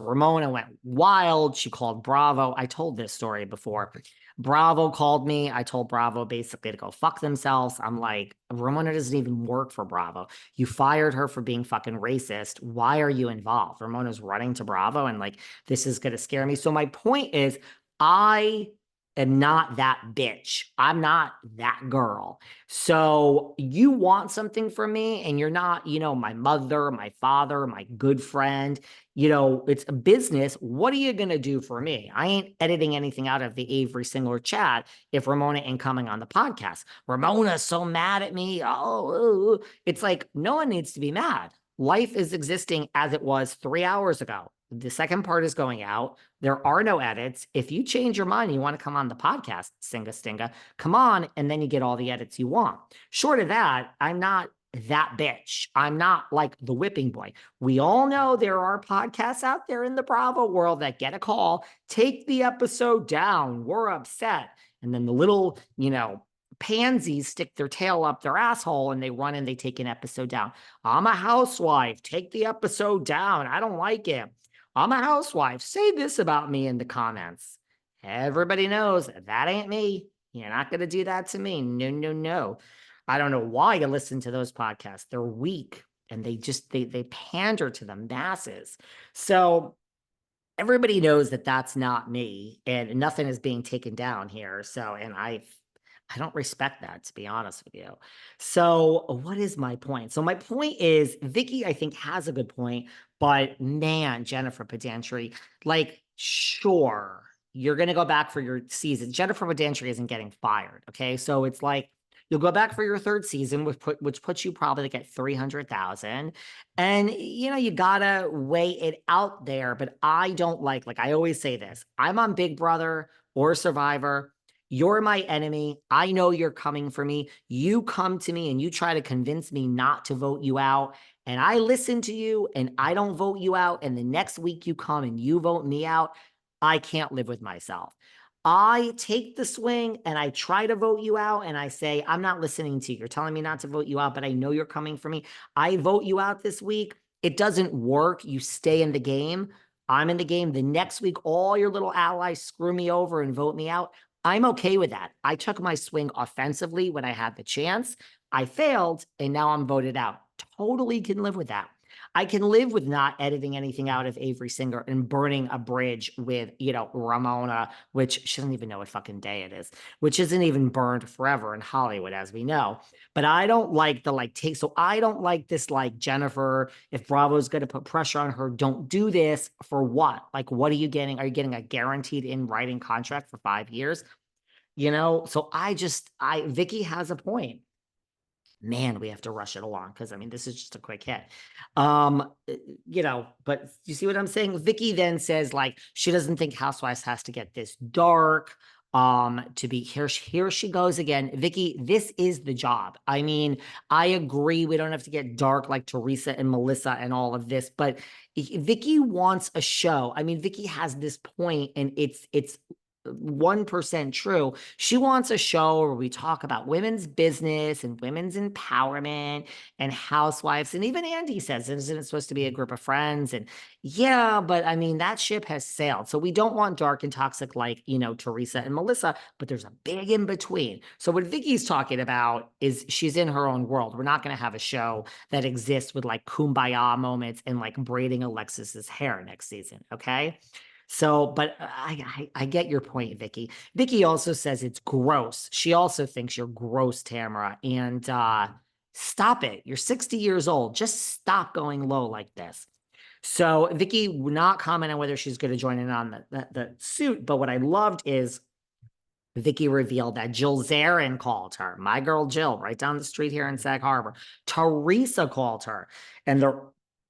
Ramona went wild. She called Bravo. I told this story before. Bravo called me. I told Bravo basically to go fuck themselves. I'm like, Ramona doesn't even work for Bravo. You fired her for being fucking racist. Why are you involved? Ramona's running to Bravo and like, this is going to scare me. So my point is, I am not that bitch. I'm not that girl. So you want something from me and you're not, my mother, my father, my good friend, it's a business. What are you going to do for me? I ain't editing anything out of the Avery Singler chat if Ramona ain't coming on the podcast. Ramona's so mad at me. Oh, it's like, no one needs to be mad. Life is existing as it was 3 hours ago. The second part is going out. There are no edits. If you change your mind, you want to come on the podcast, Singa Stinga, come on, and then you get all the edits you want. Short of that, I'm not that bitch. I'm not like the whipping boy. We all know there are podcasts out there in the Bravo world that get a call, take the episode down. We're upset. And then the little, pansies stick their tail up their asshole and they run and they take an episode down. I'm a housewife. Take the episode down. I don't like it. I'm a housewife. Say this about me in the comments. Everybody knows that ain't me. You're not going to do that to me. No, no, no. I don't know why you listen to those podcasts. They're weak and they pander to the masses. So everybody knows that that's not me and nothing is being taken down here. So, and I don't respect that, to be honest with you. So what is my point? So my point is Vicki, I think, has a good point, but man, Jennifer Pedranti, like, sure, you're going to go back for your season. Jennifer Pedranti isn't getting fired. Okay. So it's like, you'll go back for your third season, which puts you probably like at 300,000. And, you gotta weigh it out there. But I don't like I always say this, I'm on Big Brother or Survivor. You're my enemy. I know you're coming for me. You come to me and you try to convince me not to vote you out. And I listen to you and I don't vote you out. And the next week you come and you vote me out. I can't live with myself. I take the swing and I try to vote you out and I say, I'm not listening to you. You're telling me not to vote you out, but I know you're coming for me. I vote you out this week. It doesn't work. You stay in the game. I'm in the game. The next week, all your little allies screw me over and vote me out. I'm okay with that. I took my swing offensively when I had the chance. I failed, and now I'm voted out. Totally can live with that. I can live with not editing anything out of Avery Singer and burning a bridge with, Ramona, which she doesn't even know what fucking day it is, which isn't even burned forever in Hollywood, as we know. But I don't like the take. So I don't like this, Jennifer, if Bravo's going to put pressure on her, don't do this for what? What are you getting? Are you getting a guaranteed in writing contract for 5 years? So Vicki has a point. Man, we have to rush it along because this is just a quick hit. But you see what I'm saying? Vicki then says she doesn't think Housewives has to get this dark to be here. Here she goes again. Vicki, this is the job. I agree. We don't have to get dark like Teresa and Melissa and all of this, but Vicki wants a show. Vicki has this point and it's 1% true. She wants a show where we talk about women's business and women's empowerment and housewives. And even Andy says, isn't it supposed to be a group of friends? And yeah, but that ship has sailed. So we don't want dark and toxic like, Teresa and Melissa, but there's a big in between. So what Vicki's talking about is she's in her own world. We're not going to have a show that exists with kumbaya moments and braiding Alexis's hair next season. Okay. So, but I get your point, Vicki. Vicki also says it's gross. She also thinks you're gross, Tamra. And stop it. You're 60 years old. Just stop going low like this. So Vicki would not comment on whether she's going to join in on the suit. But what I loved is Vicki revealed that Jill Zarin called her. My girl Jill, right down the street here in Sag Harbor. Teresa called her. And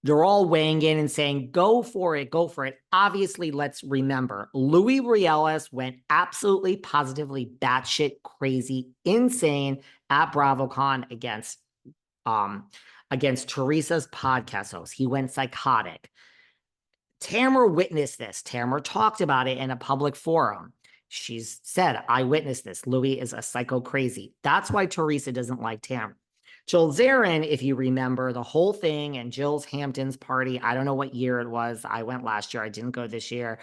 they're all weighing in and saying, go for it, go for it. Obviously, let's remember, Louis Rieles went absolutely, positively batshit crazy, insane at BravoCon against Teresa's podcast host. He went psychotic. Tamra witnessed this. Tamra talked about it in a public forum. She's said, I witnessed this. Louis is a psycho crazy. That's why Teresa doesn't like Tamra. Jill Zarin, if you remember the whole thing and Jill's Hamptons party, I don't know what year it was. I went last year. I didn't go this year.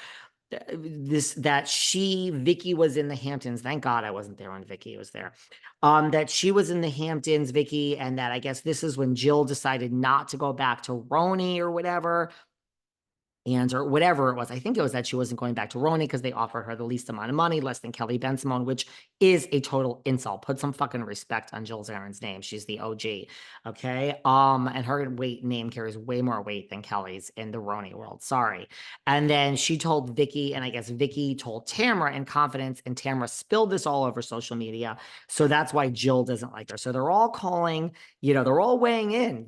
Vicki was in the Hamptons. Thank God I wasn't there when Vicki was there. That she was in the Hamptons, Vicki, and that I guess this is when Jill decided not to go back to Roni or whatever. Or whatever it was. I think it was that she wasn't going back to Roni because they offered her the least amount of money, less than Kelly Ben-Simone, which is a total insult. Put some fucking respect on Jill Zarin's name. She's the OG. Okay. And her name carries way more weight than Kelly's in the Roni world. Sorry. And then she told Vicki, and I guess Vicki told Tamra in confidence, and Tamra spilled this all over social media. So that's why Jill doesn't like her. So they're all calling, they're all weighing in.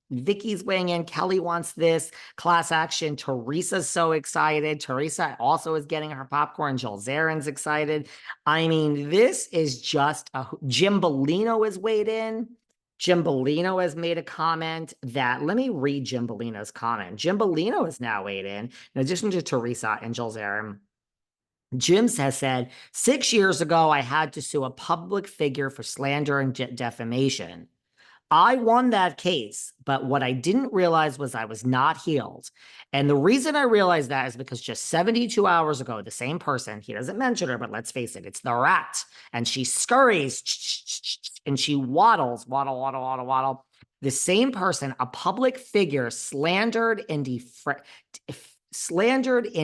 Vicki's weighing in. Kelly wants this class action. Teresa's so excited. Teresa also is getting her popcorn. Jill Zarin's excited. I mean, this is just Jim Bellino has weighed in. Jim Bellino has made a comment that, let me read Jim Bellino's comment. Jim Bellino is now weighed in addition to Teresa and Jill Zarin. Jim has said, 6 years ago, I had to sue a public figure for slander and defamation. I won that case, but what I didn't realize was I was not healed. And the reason I realized that is because just 72 hours ago, the same person, he doesn't mention her, but let's face it, it's the rat. And she scurries and she waddle. The same person, a public figure, slandered and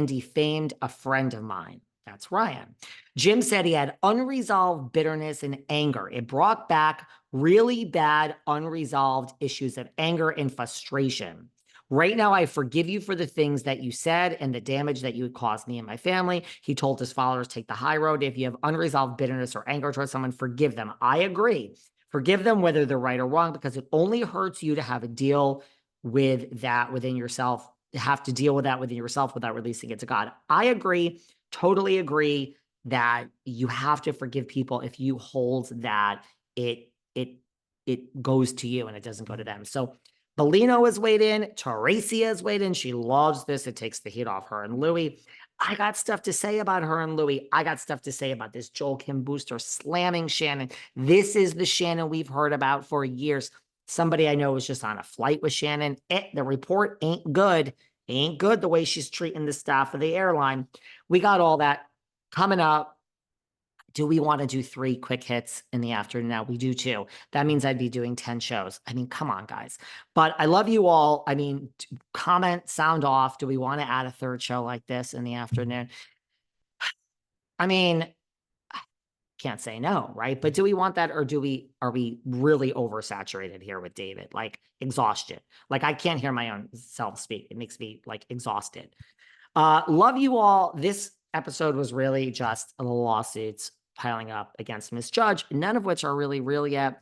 defamed a friend of mine. That's Ryan. Jim said he had unresolved bitterness and anger. It brought back really bad unresolved issues of anger and frustration. Right now, I forgive you for the things that you said and the damage that you had caused me and my family. He told his followers, take the high road. If you have unresolved bitterness or anger towards someone, forgive them. I agree. Forgive them whether they're right or wrong, because it only hurts you to have a deal with that within yourself, have to deal with that within yourself without releasing it to God. I agree. Totally agree that you have to forgive people if you hold that it goes to you and it doesn't go to them. So Bellino has weighed in. Teresa has weighed in. She loves this. It takes the heat off her and Louis. I got stuff to say about her and Louis. I got stuff to say about this Joel Kim booster slamming Shannon. This is the Shannon we've heard about for years. Somebody I know was just on a flight with Shannon. The report ain't good. Ain't good the way she's treating the staff of the airline. We got all that coming up. Do we want to do 3 quick hits in the afternoon? Now we do 2. That means I'd be doing 10 shows. I mean, come on, guys. But I love you all. I mean, comment, sound off. Do we want to add a 3rd show like this in the afternoon? I mean, can't say no, right? But do we want that, or are we really oversaturated here with David? Like exhausted. Like I can't hear my own self speak. It makes me like exhausted. Love you all. This episode was really just the lawsuits piling up against Miss Judge, none of which are really real yet.